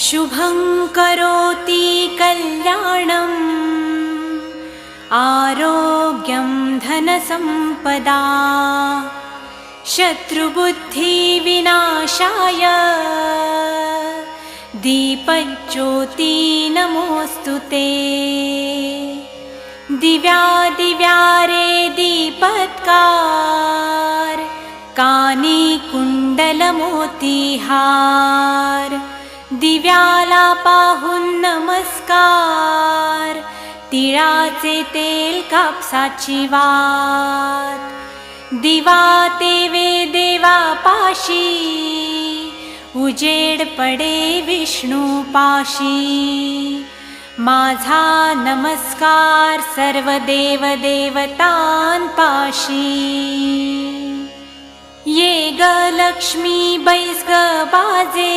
शुभं करोति कल्याणम् आरोग्यं धनसम्पदा शत्रुबुद्धिविनाशाय दीपज्योति नमोऽस्तुते। दिव्यादिव्यारे दीपत्कार कानी कुंडलमोतीहार दिव्याला पाहून नमस्कार तिळाचे तेल कापसाची वात दिवा तेवे देवा पाशी उजेड पडे विष्णू पाशी माझा नमस्कार सर्व देव देवतांपाशी। ये ग लक्ष्मी बैस ग बाजे